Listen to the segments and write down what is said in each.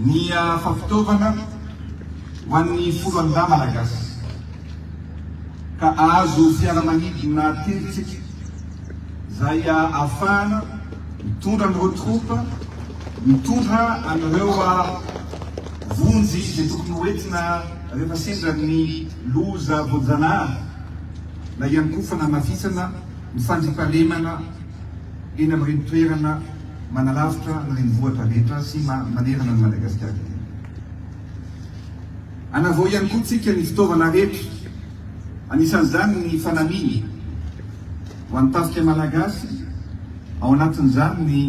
ny fampitaovana ho an'ny folo andahy malagasy ka azo fiaramanidina telitsika zay ahafahana mitondra amin'ireo tropa, mitondra amin'ireo vonjy izay tokony hoentina rehefa sendra ny loza voajanahary na ihany koa fanamafisana ny fandripahalemana eny amin'ireny toerana manalavitra na renivohitra rehetra sy manerana ny Madagasikara. Anavao ihany koa tsika ny fitaovana rehetra, anisan'izany ny fanaminy ho an'ny tafika malagasy, ao anatin'izany ny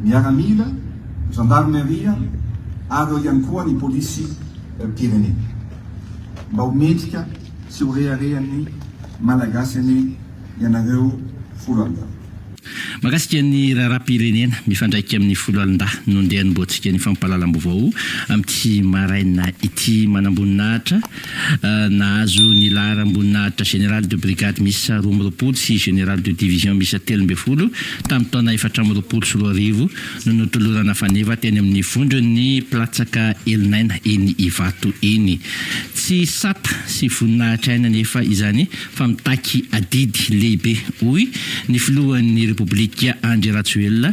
miaramila, gendarmeria ary ao ihany koa ny polisy pirenena mba ho mendrika sy ho reharehan'ny malagasy any ianareo folo andahy. Makasika ny raharaham-pirenena mifandraika amin'ny folo alindahy no ndeha hanomboantsika ny fampahalalam-baovao amin'ity maraina ity manamboninahitra nahazo ny laharam-boninahitra général de brigade misy 12 sy général de division misy 13 tamin'ny taona 1420 no notolorana faneva teny amin'ny vondron'ny platsaka Elinaina eny Ivato eny. Tsy sata sy voninahitra aina nefa izany fa mitaky adidy lehibe hoy ny filohan'ny Republika Andry Rajoelina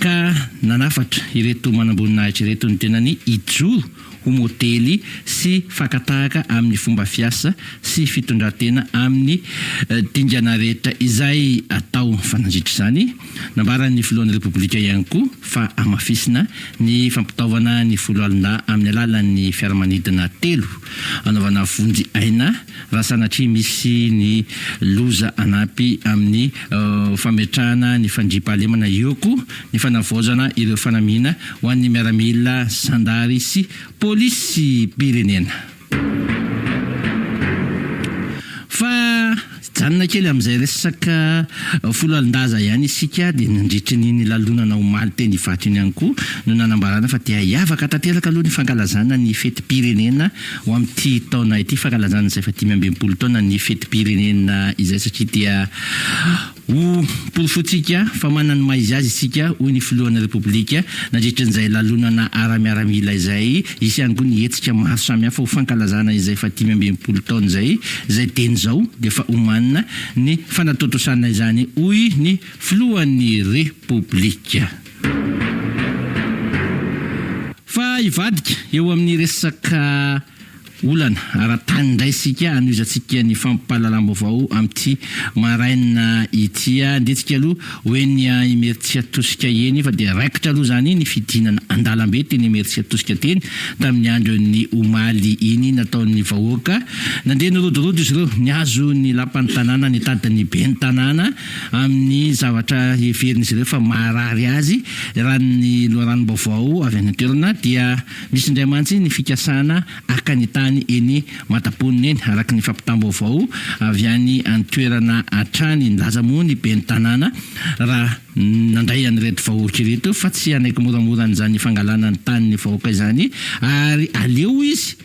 ka nanafatra ireto manamboninahitra ireto ny tenany ijoro ho motely sy fakatahaka amin'ny fomba fiasa sy fitondratena amin'ny dingana rehetra izay atao fanandritra izany. Nambaran'ny filohan'ny Republika ihany koa fa amafisina ny fampitaovana ny folo alindahy amin'ny alalan'ny fiaramanidina 3 anaovana vonjy aina raha sanatria misy ny loza anampy amin'ny fametrahana ny fandripahalemana ioko ny fanavaozana ireo fanamina ho an'ny miaramila sandary sy polisy pirenena. Fa janona kely amin'izay resaka folo alindaza ihany isika dia nandritry ny lalonana omaly teny Ivato iny ihany koa no nanambarana fa dia hiavaka tanteraka aloha ny fankalazana ny fety pirenena ho amin'ity taona ity, fankalazana izay fa 520 taona ny fety pirenena izay satria dia ho porofotsika fa manana maizy azy isika hoy ny filohan'ny Republika nandritra n'izay lalonana ara-miaramila izay isy ihany koa ny hetsika maro samihafa ho fankalazana izay fa 520 taona izay teny zao dia fa omanina ny fanatotosana izany hoy ny filohan'ny Republika. Fa ivadika eo amin'ny resaka olana ara-tany indray sika anoizatsika ny fampahalalam-baovao amin'ity maraina ity ndetsika aloha hoe ny Emeritsia Tosika eny fa dia raikitra aloha zany ny fidinana andalambe teny Emeritsia Tosika teny tamin'ny andron'ny omaly iny nataon'ny vahoaka nandeha nirodorodo izy ireo niazo ny lapan'ny tanàna ny tadiny ben'ny tanàna amin'ny zavatra heverin'izy ireo fa maharary azy raha ny loharan'ny-baovao avy any an-toerana dia misy indray mantsy ny fikasana akany tany eny Mataponina eny araka ny fampitam-baovao avy any an-toerana atrany nilaza moa ny ben'ny tanàna raha nandray an'ireto vahoaka ireto fa tsy anaiky moramora an'izany fangalana ny tany vahoaka izany ary aleo izy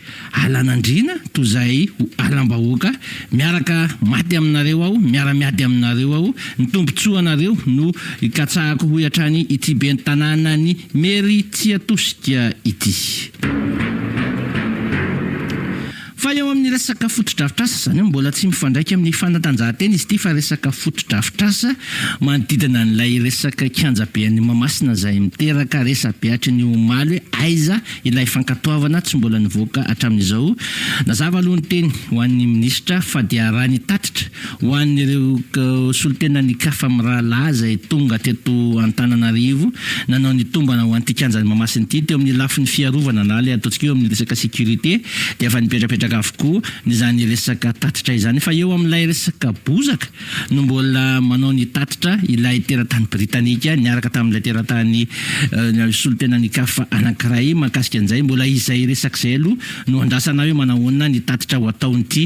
alanandrina toy izay alam-bahoaka miaraka maty aminareo aho, miara-miady aminareo aho, ny tombontsoa anareo no ikatsahako hoy hatrany ity ben'ny tanàna ny Emeritsia Tosika ity. Fa eo amin'ny resaka fotodrafitrasa zany mbola tsy mifandraika amin'ny fanatanjahantena izy ity fa resaka fotodrafitrasa manodidina n'ilay resaka kianjabean'ny Mahamasina izay miteraka resa-behatra ny omaly hoe aiza ilay fankatoavana tsy mbola nivoaka hatramin'izao. Nazava aloha ny teny ho an'ny minisitra fa dia raha ny tatitra ho an'ireo solotena ny kafa amin'ny rahalahy izay tonga teto Antananarivo nanao ny tombana ho an'ity kianjan'ny Mahamasina ity teo amin'ny lafin'ny fiarovana na le ataontsika eo amin'ny resaka sécurité dia efa nipetrapetraka avokoa nyzany resaka tatitra izany fa eo amin'ilay resaka bozaka no mbola manao ny tatitra ilay teratany Britanika niaraka tamin'ilay teratany solotena ny kafa anankiray mahakasika an'izay mbola izay resak'izay aloha no andrasana hoe manahoana ny tatitra ho ataon'ity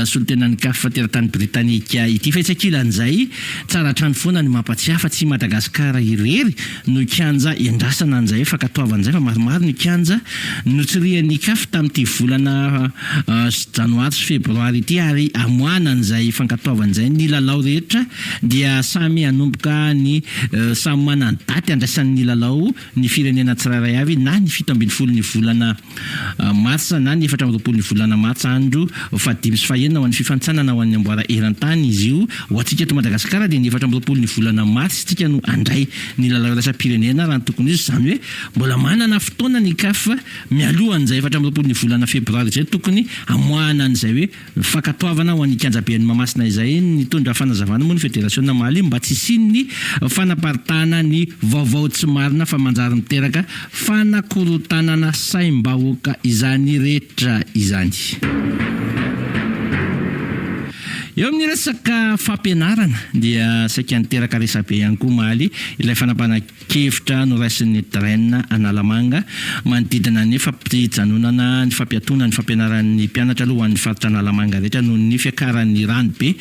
solotena ny kafa teratany Britanika ity fa itsakilan'izay tsara hatrany foana ny mampatsiahy fa tsy Madagasikara irery no kianja iandrasana an'izay fa katoavan'izay fa maromaro ny kianja notsirian'ny kafa tamin'ity volana janoary sy febroary ity ary amoanan'izay fankatoavan'izay ny lalao rehetra dia samy anomboka ny samy manany daty andraisan'ny lalao ny firenena tsirairay avy na ny 17 ny volana marsa na ny 14 ny volana marsa andro 5 sy 9 ho an'ny fifantsanana ho an'ny amboara eran-tany izy io ho antsika eto Madagasikara dia ny 14 ny volana mars tsika no andray ny lalao iraisam-pirenena raha ny tokony izy izany hoe mbola manana fotoana ny CAF mialohan'izay 14 ny volana febroary izay tokony amoanan'izay hoe fankatoavana ho an'ny kianjaben'ny Mahamasina izay nitondra fanazavana moa ny fédération Mali mba tsy sin'ny fanaparitahana ny vaovao tsy marina fa manjary miteraka fanakorotanana saim-bahoaka izany rehetra izany. Eo amin'ny resaka fampianarana dia saika niteraka resabe ihany koa Mahaly ilay fanapana-kevitra noraisin'ny train Analamanga manodidina ny fampijanonana ny fampiatona ny fampianaran'ny mpianatra aloha hoan'ny faritra Analamanga rehetra noho ny fiakaran'ny rano be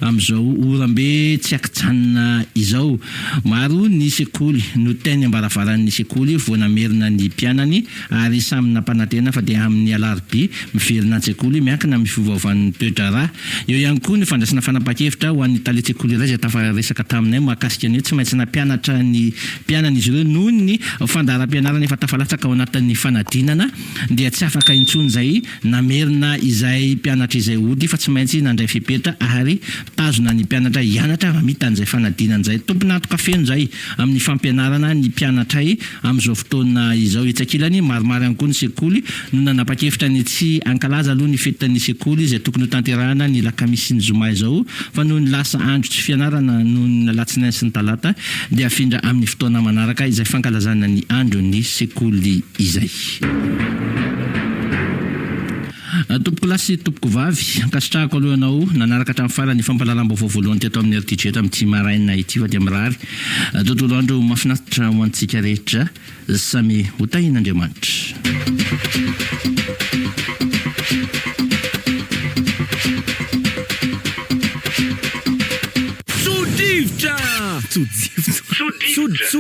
amin'izao orambe tsy akijanona izao. Maro ny sekoly no teny ambaravaran'ny sekoly voanamerina ny mpianany ary samy nampanantena fa dia amin'ny alarobia miverina an-tsekoly miankina amin'ny fiovaovan'ny toetra rà. Eo ihany koa ny fandraisana fanapa-kevitra ho an'ny talentssekoly iray izay tafaresaka taminay mahakasika ny hoe tsy maintsy nampianatra ny mpianan'izy ireo noho ny fandaharam-pianarana efa tafalatsaka ao anatin'ny fanadinana dia tsy afaka intsony izay namerina izay mpianatra izay ody fa tsy maintsy nandray fipetra ary tazona ny mpianatra hianatra mamita an'izay fanadinana izay tomponatoka feno izay amin'ny fampianarana ny mpianatray amin'izao fotoana izao itsakilany maromaro ihany koa ny sekoly no nanapa-kevitra ny tsy ankalaza aloha ny fetin'ny sekoly izay tokony ho tanterahana ny lakamisy ny zoma izao fa noho ny lasa andro tsy fianarana noho ny alatsinainy sy ny talata dia afindra amin'ny fotoana manaraka izay fankalazana ny andro ny sekoly izay. Tompoko lasy tompoko vavy ankasitrahako alohanao nanaraka hatramin'ny farany fampahalalam-baovao voalohany teto amin'ny RTG eto amin'ity maraina ity fa dia mirary tontolo andro mahafinaritra ho antsika rehetra samy ho tahin'Andriamanitra.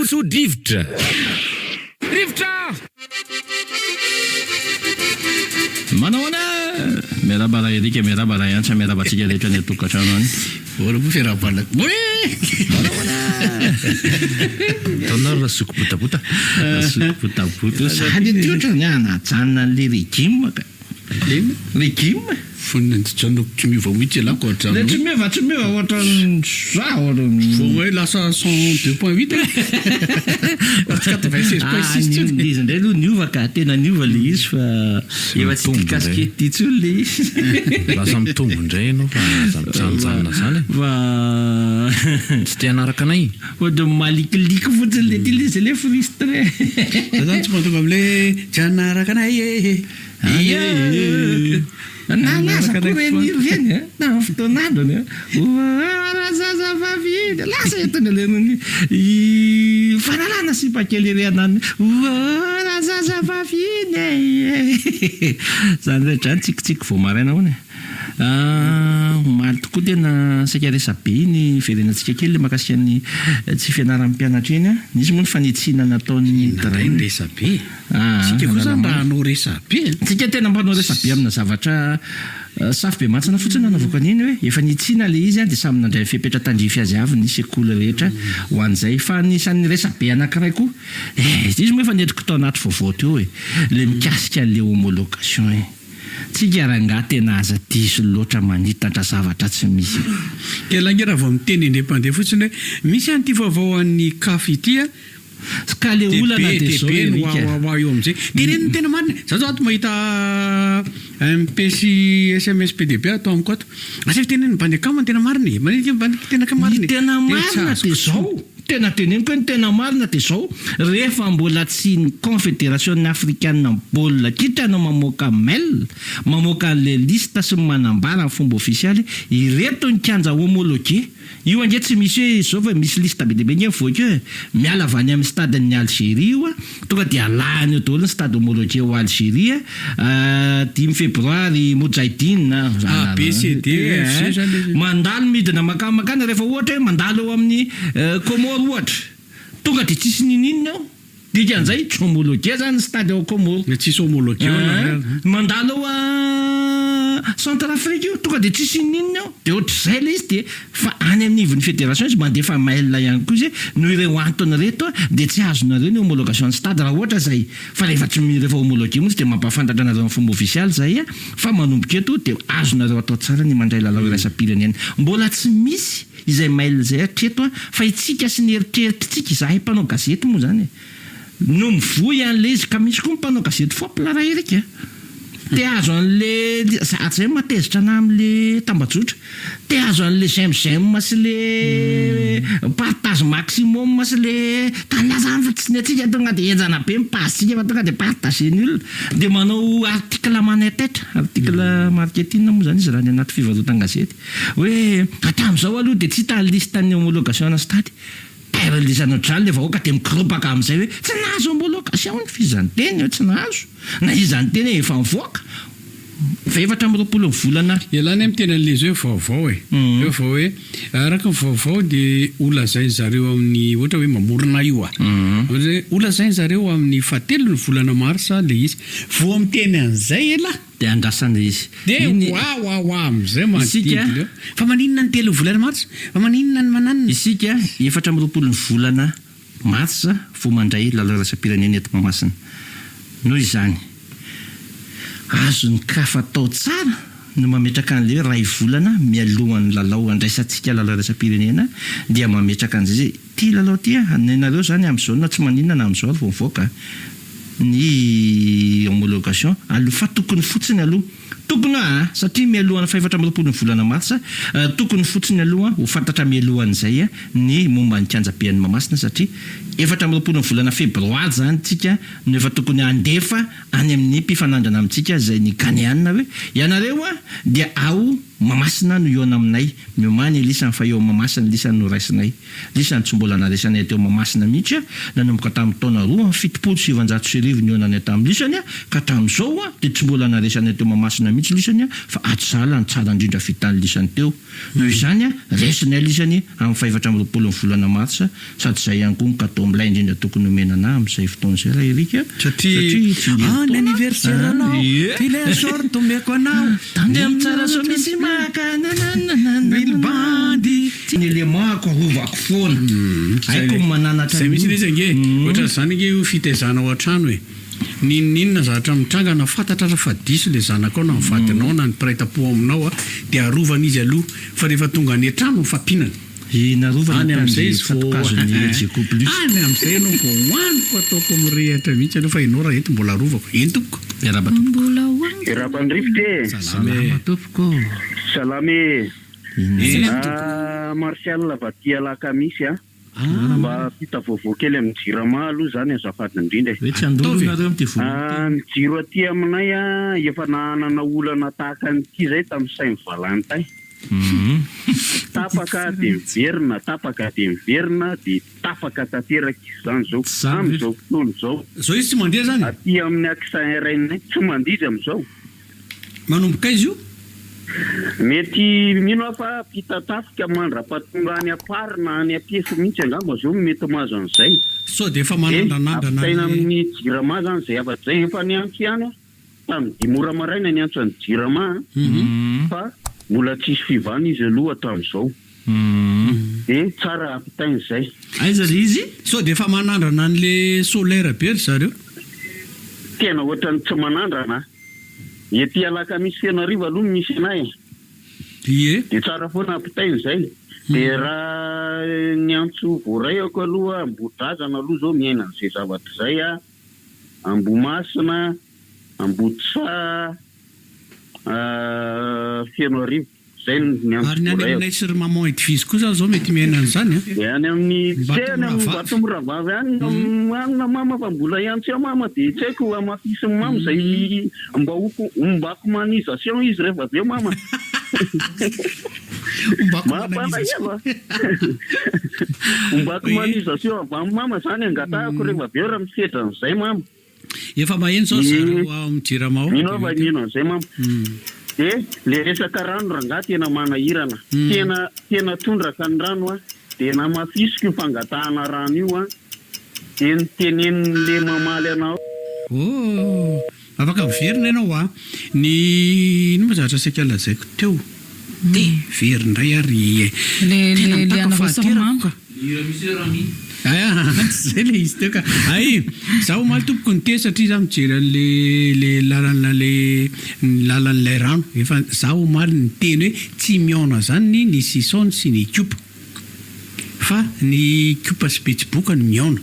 Sodivitra rivotra manaona miarabara erika miarabara antsa miarabatsika rehetra ny atokantrano any ora mo fiarabana tonara sokopotapota sokopotapota sady ty ohatra ny anajanona an'le régime ka régime fonina ntijanoko tsy miova mihitsy alako le tsy miova ohatra za hoe lasa 102.8 izy ndray aloha niova ka tena niova le izy fa efa tsy tikasikety tsy le izy lasa mitombo indray ianao fa aza mijanonjanona zany fa tsy te hanaraka anay ohatra malikiliky fotsiny le ty le izy le frustré zany tsy mahatonga am'le tsy hanaraka anay nalaza koreny reny na fotoanandrony zaza vavy lasa etony lenony fanalana sy pakely renany zaza vavy zany rehetra any tsikitsiky vao maraina hoany maly tokoa tena saika resabe ny verenantsika kely makasika ny tsy fianaran'ny mpianatra iny nisy moa ny fanitsina nataon'ny drain resabe sika koa zany raha hanao resabe tsika tena mpanao resabe amina zavatra safy be mantsana fotsiny nanaovokany iny hoe efa nitsina le izy dia samy nandray fipetra tandrify azy avy ny sekoly rehetra ho an'izay fa nisan'ny resabe anankiray koa izy moa efa netriko tao anaty vaovao teo le mikasika an'le homolocation tsika raha tena aza diso loatra manitatra zavatra tsy misy kelange raha vao miteny independant fotsiny hoe misy an'ity vaovao an'ny CAF ity ka le olana dia zao eo am'izay teneniny tena marina za zao ato mahita MPC SMS PDB atao amiko ato asa teneniny bandekama tena marina tena ka marina tena marina dia zao tena teneniko hoe ny tena marina dia zao rehefa mbola tsy ny confédération africaine baolina kitra anao mamoaka mail mamoaka an'le lista sy manambara ny fomba ofisialy ireto ny kanja homologué io ange tsy misy hoe zao fa misy lista be deabe nge mivoaka eo miala avy any amin'ny stade ny Algérie io tonga dia alahany eo daholo ny stade homologué au Algérie 10 febroary Moudjahidine ABCD mandalo midina makamakana rehefa ohatra hoe mandalo eo amin'ny Comore ohatra tonga dia tsisy ninina ao dikan'izay tsy homologué zany stade ao Comore tsisy homologué mandalo Centrafrique io tonga de tsisy ninona ao de ohatr'izay le izy de fa any amin'ny ivon'ny fédération izy mandefa mail ihany koa izy noho ireo antony reto de tsy azonareo ny homologation stade raha ohatra zay fa rehefa homologué moa izy de mampafantatra anareo amin'ny fomba official zay fa manomboka eto de azonareo atao tsara ny mandray lalao iraisam-pirenena mbola tsy misy izay mail zay hatreto fa itsika sy ny eritreritrytsika izahay mpanao gazety moa zany no mivoy an'le izy ka misy koa mpanao gazety foamplara erika te azo an'le zatsy zay matezitra ana am'le tambajotra te azo an'le j'aime sy le partage maximum sy le tanazany fa tsy ny atsika tonga de enjana be mipasitsika fa tonga de partage ny olona de manao article manetatra article marketing moa zany izy raha ny anaty fivarotana-gazety hoe hatramin'izao aloha de tsy hita liste ny homologation na stade lisana drany le vahoaka de mikropaka am'izay hoe tsy nahazo homologation ny fizany teny tsy nahazo na izany teny efa mivoaka fa 4 volana ialany amin'ny tena an'le zao vaovao eo vao hoe araka ny vaovao de olazainy zareo amin'ny ohatra hoe mamorona io olazainy zareo amin'ny 7 volana marsa le izy vao amin'ny teny an'izay ela de andrasana izy de am'izay manodidina fa maninona ny 3 volana marsa fa maninona ny mananina isika 4 volana marsa vao mandray lalao iraisam-pirenena eto Mahamasina noho izany azony ka fatao tsara no mametraka an'le ray volana mialohan'ny lalao andraisantsika lalao iraisam-pirenena dia mametraka an'izay ty lalao ty anareo zany am'izao na tsy maninona na am'izao vao mivoaka ny homologation fa tokony fotsiny aloha tokony satria mialohan'ny 4 volana marsa tokony fotsiny aloha ho fantatra mialohan'izay ny momba ny kianjabean'ny Mahamasina satria 4 volana febroary zany tsika no efa tokony andefa any amin'ny mpifanandrana amintsika zay ny Ghanéanina hoe ianareo dia ao Mahamasina no iona aminay miomany lisany fa eo Mahamasina lisany no raisinay lisany tsy mbola naresanay teo Mahamasina mihitsy nanomboka tamin'ny taona 770 ny onany tamin'ny lisany ka tamin'izao de tsy mbola naresanay teo Mahamasina mihitsy lisany fa atsala ny tsara indrindra vitan'ny lisany teo noho izany resinay lisany amin'ny 4 volana marsa sady zay ihany koa katao milay indrindra tokony omenana amin'izay fotoan'izay raha erika satria ny anniversaire anao tile sort tomeko anao tandeha amin'ny tsara so misy milbandy ny elemako arovako foana aiko mananatra zay misy izy nge ohatra zany nge io fitaizana ao an-trano hoe ninona zavatra mitrangana fantatra fa diso le zanakao na mivadinao na ny praita-po aminao de arovan'izy aloha fa rehefa tonga any an-trano mifampinana narovany am'izay izy any am'izay anao vao hoaniko ataoko mirehatra mihitsy aloha fa ianao raha eto mbola arovako entoko Rapandrifte. Salama tompoko. Salame. Martial Lavatia Lakamisy mba pita vovo kely amin'ny jirama aloha zany azafady indrindra. Hoe tsy andorona ty vovo. Ny jiro aty aminay efa nanana olana tahaka an'ity zay tamin'ny Saint Valentin. Tapaka de miverina, tapaka de miverina de tapaka tanteraka izany zao. Am'izao fotoana zao. Zao izy tsy mandeha zany? Aty amin'ny accent RN tsy mandidra am'izao. Manomboka izy io? Mety mino fa pita tafika mandra-patonga any apary na any apiesy mihitsy angamba zao mety mahazo an'izay. So de efa manandanandana ampitaina amin'ny jirama zany zay afa zay efa niantso ihany tamin'ny 10 ora maraina niantso ny jirama fa mbola tsisy fivana izy aloha atao am'izao. Tsara ampitaina izay. Aiza le izy? So de efa manandrana an'le solaire be ry zareo? Tena ohatrany tsy manandrana. Ety Alakamisy Fianareva aloha misy anay. Ie. De tsara foana ampitaina izay. De raha niantso voarayako aloha Ambodrazana aloha zao miaina an'izay zavatra izay Ambomasina, Ambotsa, Fianareva zay niantso. Ary ny any aminay sy ry maman Edvizy koa zao mety miaina an'izany any amin'ny tsena Batomravavy any anina mama fa mbola iantso mama de tsy haiko amafisiny mama zay ombako manisation izy rehefa aveo mama. Ombako manisation avy amin'ny mama zany angatahako rehefa aveo raha misedra an'izay mama. Efa maheno zao zareo amin'ny jirama ao. Mino fa mino an'izay mama. De le resaka rano rangaha tena manahirana. Tena tondraka ny rano tena mafisika io fangatahana rano io dia nytenenin'le mamaly anao. Afaka miverina ianao a ny nomba zavatra saika lazaiko teo de verindray ary le anavasaromanko zay le izy teo ka ay zaho omaly tompoko ny te satria za mijery an'le lalan'lay rano efa zaho omaly ny teny hoe tsy miaona zany ny sisony sy ny kiopa fa ny kiopa sy betsiboka ny miaona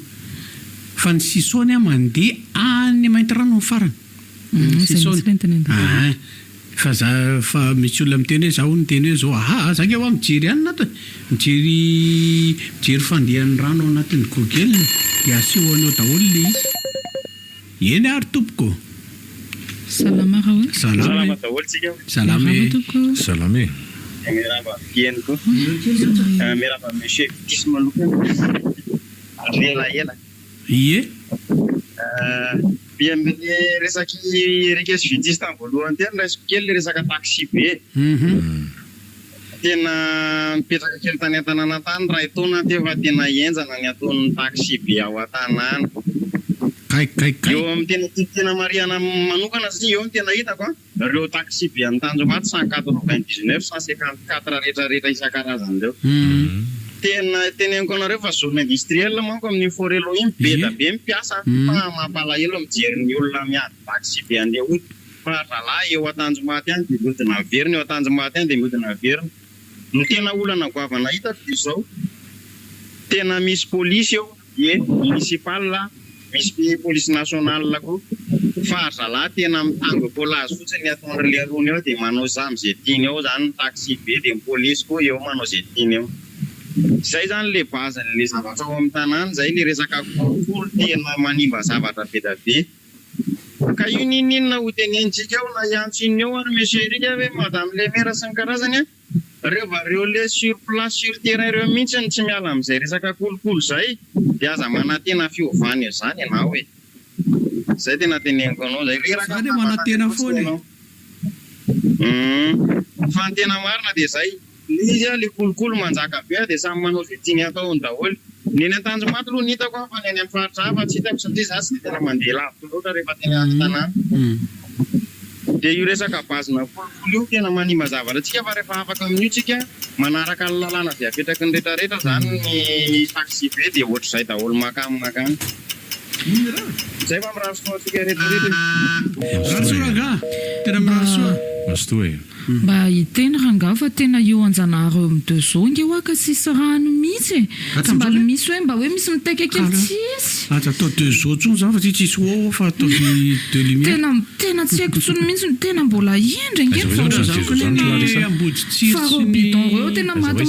fa ny sisony a mandeha any mainty rano ny farany fa misy olona miteny hoe zaho ny teny hoe zao zaka eo a mijery any nato mijery fandehan'ny rano ao anatin'ny Google dia asehoanao daholo le izy eny ary tompoko salama raha Salama daholo salame Mirava Pienko. Mirava Monsieur Vitisme ela. Ie. Bienvenue resaky rekesy vitiste amin'ny voalohany tena raisiko kely resaka taxi be. Tena mipetraka kely tany an-tanàna tany raha itaona teo fa tena enjana ny ataon'ny taxi be ao an-tanàna. Eo amin'ny tena mariana manokana sy eo tena hitako reo taxi be amin'ny Tanjombato 199 154 rehetrarehetra isan-karazany reo. Tena teneniko anareo fa zone industrielle manko amin'ny forelo iny be da be mipiasa fa mampalahelo mijery ny olona miady taxi be andeha ony fa zalahy eo an-Tanjombato any dia miodina verina eo an-Tanjombato any dia miodina verina. No tena olana goavana hitako dia izao tena misy polisy eo municipal misy police nationale koa fa zalahy tena mitango polazy fotsiny ataon'le rony eo dia manao zamy zay tiany eo zany taxi be dia polisy koa eo manao zay tiany eo. Zay zany le base le zavatra ao amin'ny tanàna zay le resaka kolokolo tena manimba zavatra be da be. Ka io ninona ho tenentsika eo na iantso iny eo ary monsieur Erika hoe madame le maire sy ny karazany reo le sur place sur terrain reo mihitsy ny tsy miala amin'izay resaka kolokolo zay dia aza manatena fiovany zany ianao hoe zay tena teneniko anao zay reraka manatena foana fa ny tena marina dia zay izy le kolokolo manjaka be dia samy manao zay tiany ataony daholo. Neny an-Tanjombato aloha nitako fa neny amin'ny faritra hafa tsy hitako satria za tsy tena mandeha lavitra loatra rehefa tena tanàna. Dia io resaka bazina kolokolo io tena manimba zavatra tsika fa rehefa afaka amin'io tsika manaraka ny lalàna izay apetraky ny rehetrarehetra zany ny taxi be dia ohatr'izay daholo makany. Zay fa mirahasoa tsika rehetrarehetra. Rasoaga tena mirahasoa. Mastoe. Mba hitena rangaha fa tena io anjanareo amin'ny deux zongy eo ka sisy rano mihitsy tsy mba misy hoe mba hoe misy mitaika kely tsisy atao deux eaux tsony zany fa tsy tsisy ao fa atao de lumière tena tsy haiko tsony mihitsy tena mbola endra ngeny fa robidon reo tena maty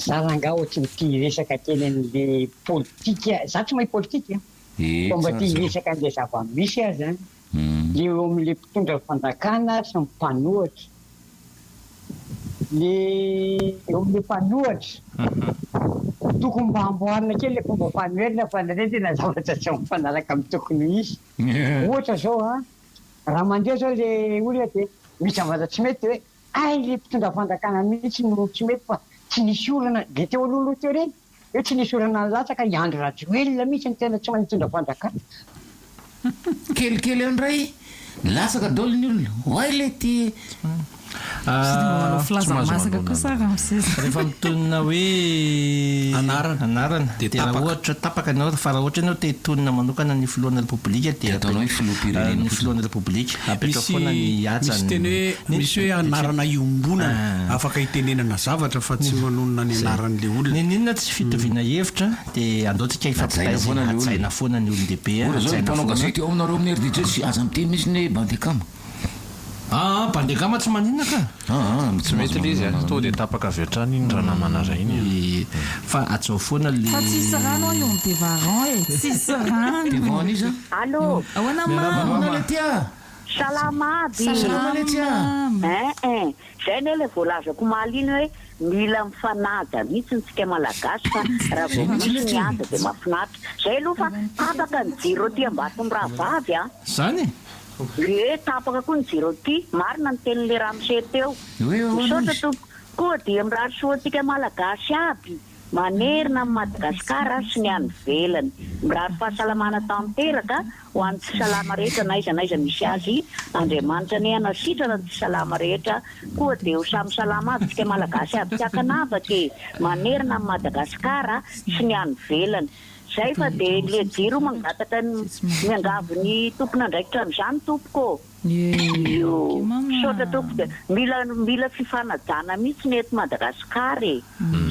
za ranga ohatrany tia resaka teny an'le politika za tsy mahay politika fomba tia resaka an'le zava-misy azy zany le eo amin'le mpitondra fanjakana sy ny mpanohatra le eo amin'le mpanohatra tokony mba amboarina kely le fomba fanoherina fa ndraindray tena zavatra tsy mifanaraka amin'ny tokony misy ohatra zao raha mandeha zao le olona dia misy zavatra tsy mety hoe le mpitondra fanjakana mihitsy no tsy mety fa tsy nisy olana dia teo alohaloha teo reny hoe tsy nisy olana latsaka Andry Rajoelina mihitsy ny tena tsy mahay mitondra fanjakana kelikely eo ndray lasaka daholo ny olona hoay le ty rehefa mitonina hoe anarana dia tena ohatra tapaka anao fa raha ohatra anao te tonina manokana ny filohan'ny repoblika dia ataonao hoe filoham-pirenena ny filohan'ny repoblika apetra foana ny misy teny hoe misy hoe anarana iombonana afaka hitenenana zavatra fa tsy manonona ny anaran'le olona ninona tsy fitoviana hevitra dia andaotsika ifatsaina foana ny olon-dehibe zao mpanao gazety eo aminareo amin'ny RDJ sy aza miteny misy ny bandekama bandekama tsy maninona ka tsy mety le izy to dia tapaka avy hatrany iny raha namana iny fa atsao foana le fa tsisy rano eo amin'ny Bevaron tsisy rano Bevaron izy allo ahoana mama le tia salama le tia zay ny le voalazako maliny hoe mila mifanaja mihitsy ntsika malagasy fa raha vao misy ny asa dia mahafinaritra zay aloha fa tapaka ny jiro ty ambato raha vavy a zany tapaka koa ny jiro ty marina ny tenin'le ramose teo misaotra tompo koa dia mirary soatsika malagasy aby manerina amin'ny Madagasikara sy ny any velany mirary fahasalamana tanteraka ho an'ny fisalama rehetra na iza misy azy Andriamanitra ny anasitrana ny fisalama rehetra koa dia ho samy salama aby tsika malagasy aby tsiakanavaka manerina amin'ny Madagasikara sy ny any velany zay fa dia le jiro mangataka miangavy ny tompona ndraikitra amin'izany tompoko saotra tompo dia mila fifanajana mihitsy ny eto Madagasikara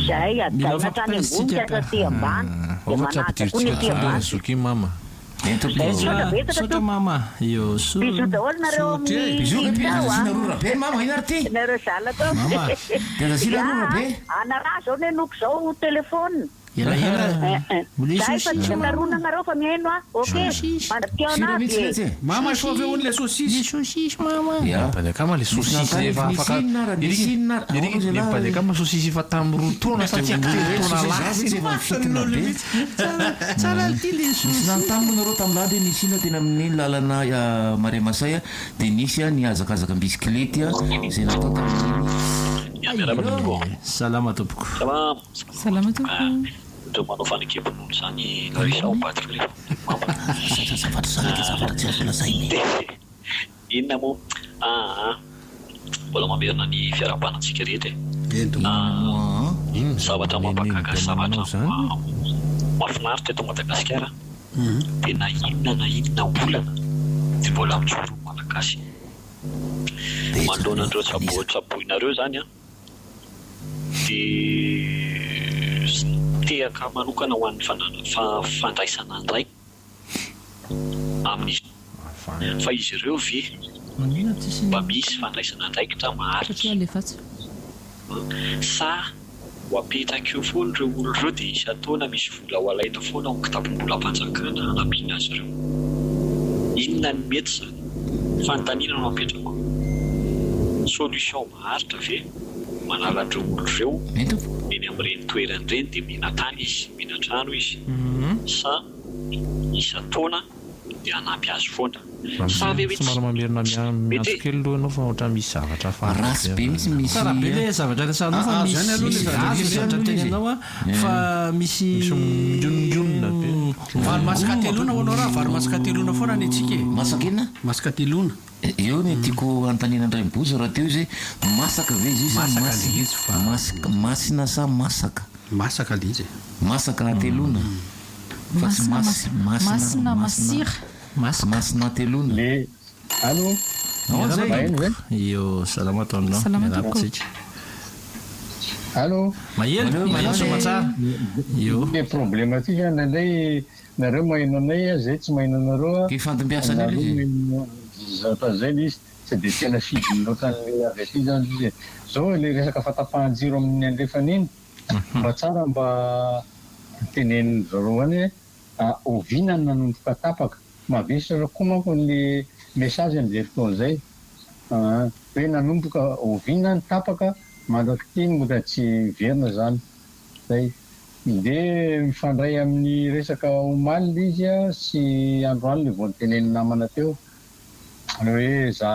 zay ajaina trany ambony aty ambany dia manaka koa ny aty ambany Sota mama, io su. Bisous daholo nareo nareo zalako anaraha zao ny enoko zao telefôna zay fa tsy narona nareo fa mihaino mandrapiaonazy mama so avy ony le sosisy mama padekama le sosisy efa afaka padekama sosisy efa tamin'ny roa taona sa tsy tona lasy tsara ty le sosisy nanotanina nareo tamin'andro nisy ina tena amin'ny lalana Maria Masay dia nisy ny azakazaka bisikilety zay natao tamin'ny salama tompoko salama tompoko to manao fanekepin'olo zany Larisa ao Patrik inona moa mbola mamerina ny fiarahabanantsika rehetra zavatra mampagaga zavatra mahafinaritra eto Madagasikara dia na inona olana dia mbola mijoro malagasy manoloana andreo tsaboinareo zany dia tehaka manokana ho an'ny fandraisana andray amin'ny fa izy ireo ve mba misy fandraisana andraikitra maharitra sa ho apetraka eo foana ireo olo ireo dia isan-taona misy vola ho alaina foana ho kitapom-bola am-panjakana hanampiana azy ireo inona ny mety zany fanontaniana no apetrako solution maharitra ve manala-dreo olo ireo eny amin'ireny toerany ireny dia mihinan-tany izy mihinan-trano izy sa isan-taona dia hanampy azy foana somary mamerina miantso kely aloha anao fa ohatra misy zavatra rasy be misy tsara be le zavatra resanao fa misy zavatra tenanao fa misy jononjonona be vary masaka telona hoanao raha vary masaka telona foana ny antsika masaka inona masaka telona eo ny tiako antanina andray miboza raha teo izy masaka ve izy masina sa masaka masaka le izy masaka telona fa tsy masina masira masina telona le allo io salama toanao miarahatsika allo maheno somatsara io le problème aty zany nandray nareo maheno anay zay tsy maheno anareo ke fantombiasana izy zata zay izy tsy dia tena fidinao tany avy aty zany izy zao le resaka fatapahan-jiro amin'ny andrefan'iny mba tsara mba teneniny zareo any ovinany nanomboka tapaka mavesatra koa manko le message amin'izay fotoan'izay hoe nanomboka ovinany tapaka mandraky tiny moa da tsy verina zany zay dia mifandray amin'ny resaka omaly izy sy androany le voany teneny namana teo hoe za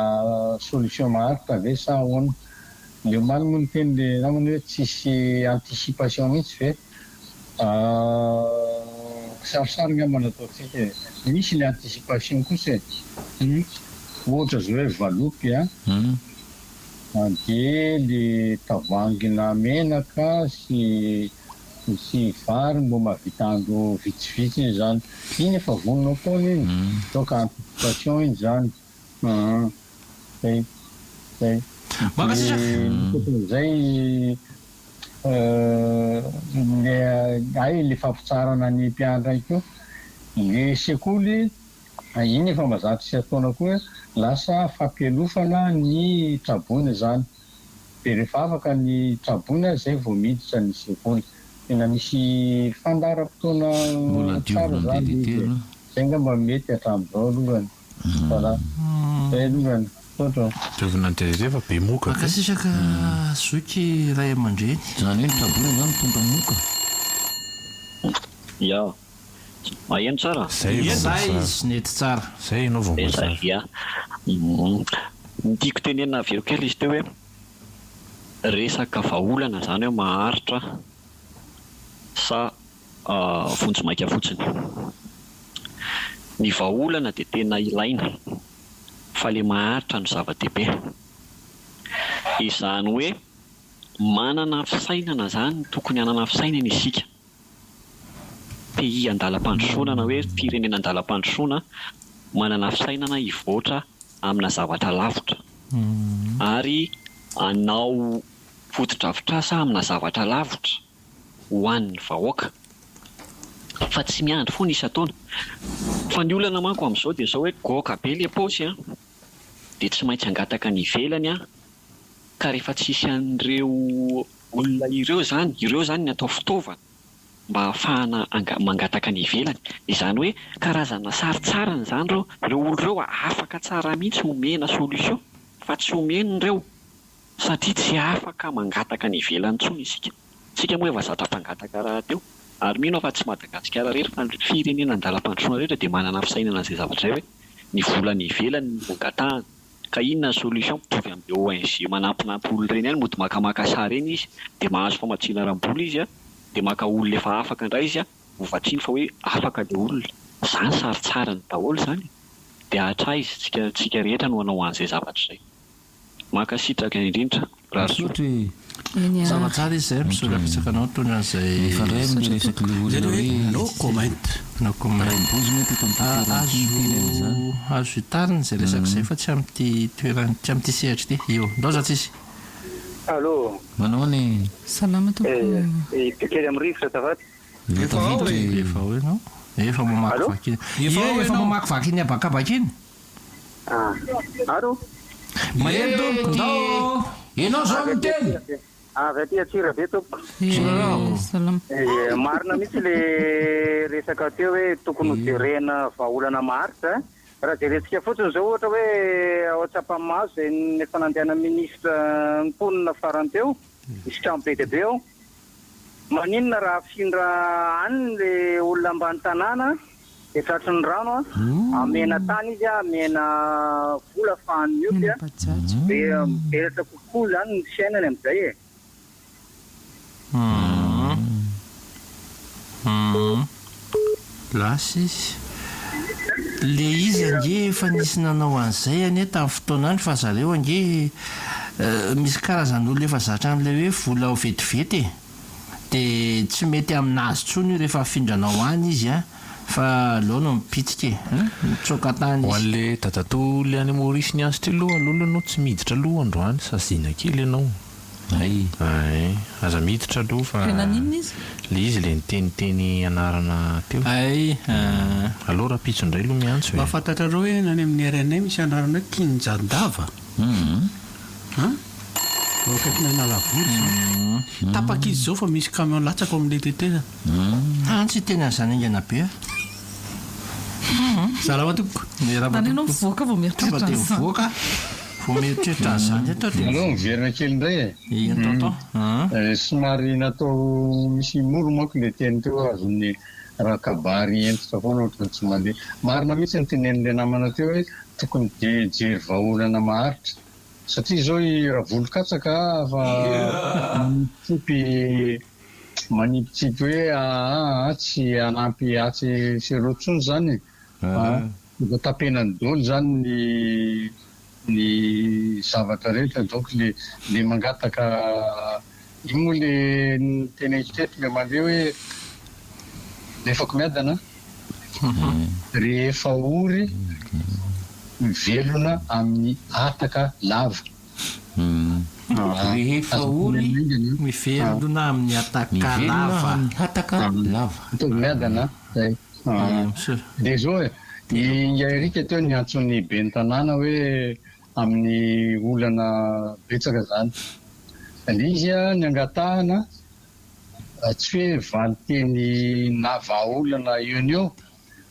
solution maharitra ve sa ahoana le omaly moa ny teny le namana hoe tsisy anticipation mihitsy ve sarisary ngamba nataotsika misy le anticipation kosa ohatra zao hoe valopy dia le tavangina menaka sy vary mbo mahavita andro vitsivitsy zany iny efa vonona foana iny donc anticipation iny zany zay le fampitsarana ny mpianatra iko le sekoly iny efa mazatra sy ataona koa lasa fampialofana ny traboina zany dia rehefa afaka ny traboina zay vao miditra ny sekoly tena misy fandaram-potoana tsara zany zay ngamba mety hatramin'izao alohany voilà zay alohany Tevinanterefa be moka. Makasisaka zoky ray aman-dreny. Zany hoe tabola zany tonga moka. Ya. Maheno tsara. Zay izy nety tsara. Zay ianao vao tsara. Ya. Ny tiako tenenina aveo kely izy teo hoe resaka vahaolana zany hoe maharitra sa vonjy-maika fotsiny. Ny vahaolana dia tena ilaina fa le maharitra no zava-dehibe. Izany hoe manana fisainana zany tokony hanana fisainana isika. Pays andalam-pandrosoana na hoe firenena andalam-pandrosoana manana fisainana hivoatra amina zavatra lavitra ary anao fotodrafitrasa amina zavatra lavitra ho an'ny vahoaka fa tsy miandry foana isa-taona. Fa ny olana manko amin'izao dia izao hoe goaka be le paosy dia tsy maintsy angataka ny ivelany ka rehefa tsisy an'ireo olona ireo zany ny atao fitaovana mba ahafahana mangataka ny ivelany. Izany hoe karazana saritsarany zany ireo olon'ireo afaka tsara mihitsy omena solution fa tsy omen'ireo satria tsy afaka mangataka ny ivelany intsony isika. Isika moa efa zatra mpangataka raha teo ary mino fa tsy Madagasikara rehetra fa ny firenena andalam-pandrosoana rehetra dia manana fisainana izay zavatra izay hoe ny volany ivelany mangatahana. Ka inona ny solution mitovy amin'ilay ONG manampinampy olona ireny ihany mody makamaka sary eny izy dia mahazo famatsiana rambola izy dia maka olona efa afaka indray izy hovatsiany fa hoe afaka ilay olona. Izany saritsarany daholo zany dia atra izy tsika rehetra no hanao an'izay zavatra izay. Makasitraka indrindra raha sotry zava-tsara izy zay misola fitsaka anao tony an'izay ifandray amin'ny resaky le olona hoe no comment raim-bozy mety eto amin'ny azo hitariny izay resaka izay fa tsy amin'ity toerany tsy amin'ity sehatra ity. Io ndao za tsisy. Allo. Manao ny salama tompo. Pikely amin'ny rivotra tavaty. Efa hoe no. Efa mamaky vaky. Efa mamaky vaky iny abakabaka iny. Allo. Maheno ndao. Ianao zao miteny. Avy aty Atsira be tompo. Salama. Marina mihitsy le resaka teo hoe tokony hojerena vahaolana maharitra. Raha jerentsika fotsiny izao ohatra hoe ao Tsapamaso izay nefa nandehana minisitra ny mponina farany teo, misy trano be dia be ao. Maninona raha afindra any le olona ambany tanàna dia tratry ny rano amena tany izy amena vola ahafahany mioty beratra kokoa zany ny fiainany amin'izay e. Lasy izy. Le izy ange efa nisy nanao an'izay ane tamin'ny fotoana any fa zareo ange misy karazan'olona efa zatra an'ilay hoe vola ho vetivety dia tsy mety aminazy tsony rehefa afindranao any izy fa aleo no mipitsika mitsoka tany ho an'le tatatoly any Maurice ny azy ty aloha aloha anao tsy miditra aloha androany sazina kely ianao. Aza miditra aloha fa le izy le niteniteny anarana teo. Aloha raha pitso indray aloha miantso hoe mahafantatrareo hoe nany amin'ny RNA misy anarana hoe Kinjandava. Akaikina Analavory tapaka izy zao fa misy camion latsaka amin'ilay tetezana. Tsy teny an'izany aingana be salama tompoko. Anenao mivoaka vao mieritreritra an'izany. Voaka vao mieritreritra an'izany atao dia allo miverina kely indray e. Somary natao misy moro manko le teny teo azon'ny rakabary entitra foana ohatrany tsy mandeha. Marina mihitsy ny tenen'ilay namana teo hoe tokony jery vahaolana maharitra satria izao raha volo-katsaka fa tipy manipitsiky hoe tsy anampy atsy sireo tsony zany mba tapenany daholo zany ny zavatra rehetra donc le mangataka iny moa le tena hiteto le mandeha hoe lefako miadana rehefa ory mivelona amin'ny ataka lava. Rehefa ory mivelona amin'ny ataka lava. Ataka lava. Miadana zay. Dia zao Erika teo ny antson'ny ben'ny tanàna hoe amin'ny olana betsaka zany. Izy ny angatahana tsy hoe valiteny na vahaolana eo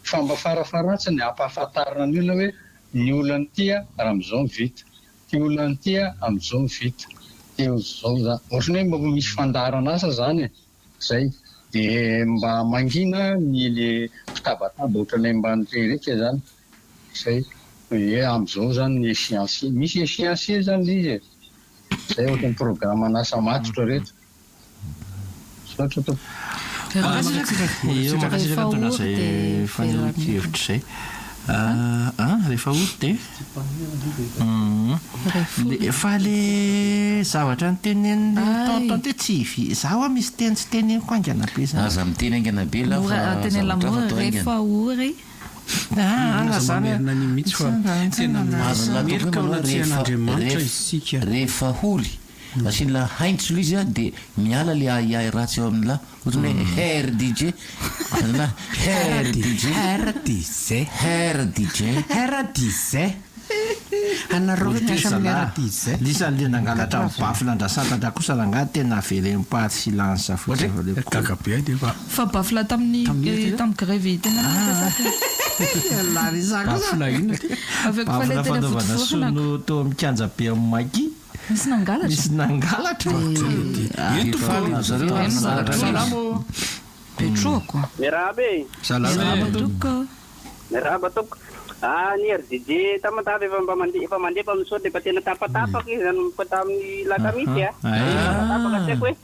fa mba farafaratsy ny ampahafantarana ny olona hoe ny olana ity raha amin'izao vita. ty olona ny tia amin'izao mivita teo zao za ohatrany hoe mba misy fandaharan'asa zany e zay dia mba mangina ny le fitabataba ohatranay mban'iretsika zany zay hoe amin'izao zany ny échéancier misy échéancier zany le izy e zay ohatran'ny programme n'asa matotra rehetra soatra to makasiraka tona zay fanehonkevitra zay rehefa ory de fa le zavatra ny tenen'ny taotao te tsy zaho a misy teny tsy teneniko aingana be zany aza miteny aingana be rehefa ory azamerina ny mihitsy fa tena merika anatsian'andriamanitra isika rehefa holy asina haintso le izy a dia miala le aiay ratsy eo amin'la ohatrany hoe her dj na her dj anareo miasa amin'ny aradizay lisan'le nangalatra bafy landrasatatra kosa ranga tena velem-paty sy lansa gagabe de fa bafla tamin'ny grève tena bafla ina bafla fanaovana sono to mikanja be amin'ny maki misy nangalatra salamo petroko salama mirahaba toko ny RDJ tamatavy efa mandefa amin'izao dia efa tena tapatapaka izy nanomboka tamin'ny lakamity tapaka tiako hoe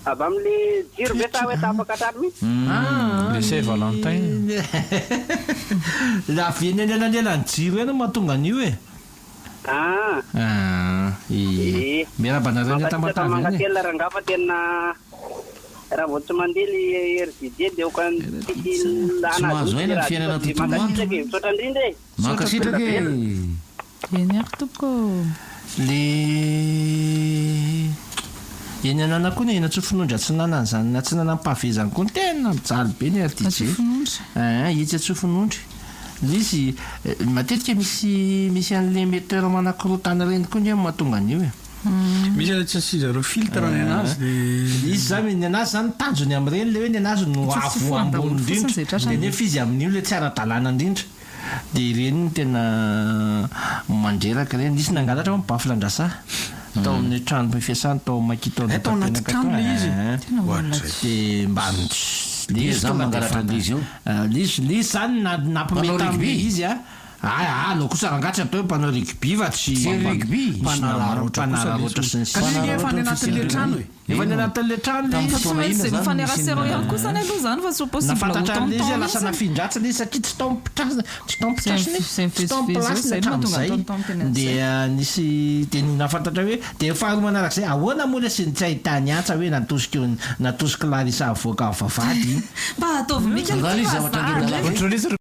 avy amin'le jiro ve sa hoe tapaka hatrany mihitsy le Saint Valentin la vienenenanelany jiro ena mahatonga an'io e miarabanareny tamatavy mangatela rangafa tena raha vao tsy mandeha le RDJ dia somahazo aina ny fiainana tontolo misaotra indrindra e mankasitraka eny ary toko le eny anana koa ny ena tsofinondra tsy nanany zany na tsy nanam-pahavezany koa ny tena mijaly be ny RDJ itsy atsofinondry izy matetika misy an'le metteur manakorotana reny koa ny mahatonga an'io e misy tsasizareo filtre ny anazy de izy zany ny anazy zany tanjony amin'ireny le hoe ny anazy no avo ambony indrindra de nefa izy amin'io le tsy ara-dalàna indrindra de ireny ny tena mandreraka reny isy nangalatra ho mibafy landrasa tao amin'ny trano fiasany tao makitao tao anaty trano le izy de mba za mangalatra an'izy io le zany nampameta am'le izy alao kosa rangatra atao hoe mpanao rugby fa tsy rugby mpanaraotra sy ny efa ny anatin'le trano e efa ny anatin'le trano mifanerasero ihany kosa ny aloha zany fa so possible nafantatra an'le izy lasa nafindratsy le satria tsy tao mipitrasiny tsy tao miplasiny hatramin'izay dia nisy de nafantatra hoe de faharoa manarak'izay ahoana moa le sy tsy ahitany antsa hoe natosiko Larisa avoaka vavady mba ataovy mika